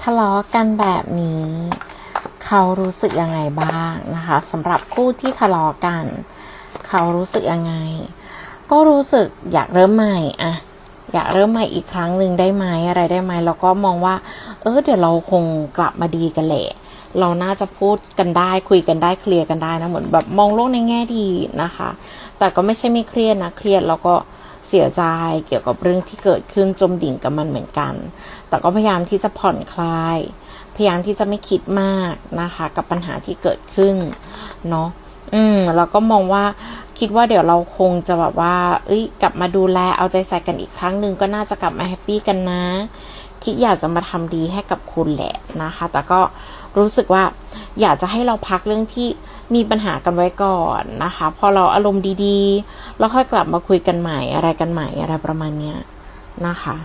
ทะเลาะกันแบบนี้เขารู้สึกยังไงบ้างนะคะสำหรับคู่ที่ทะเลาะกันเขารู้สึกยังไงก็รู้สึกอยากเริ่มใหม่อยากเริ่มใหม่อีกครั้งหนึ่งได้ไหมอะไรได้ไหมแล้วก็มองว่าเดี๋ยวเราคงกลับมาดีกันแหละเราน่าจะพูดกันได้คุยกันได้เคลียร์กันได้นะเหมือนแบบมองโลกในแง่ดีนะคะแต่ก็ไม่ใช่ไม่เครียดนะเครียดแล้วก็เสียใจเกี่ยวกับเรื่องที่เกิดขึ้นจมดิ่งกับมันเหมือนกันแต่ก็พยายามที่จะผ่อนคลายพยายามที่จะไม่คิดมากนะคะกับปัญหาที่เกิดขึ้นเนาะแล้วก็มองว่าคิดว่าเดี๋ยวเราคงจะแบบว่ากลับมาดูแลเอาใจใส่กันอีกครั้งหนึ่งก็น่าจะกลับมาแฮปปี้กันนะคิดอยากจะมาทำดีให้กับคุณแหละนะคะแต่ก็รู้สึกว่าอยากจะให้เราพักเรื่องที่มีปัญหากันไว้ก่อนนะคะพอเราอารมณ์ดีๆแล้วค่อยกลับมาคุยกันใหม่อะไรกันใหม่อะไรประมาณเนี้ยนะคะ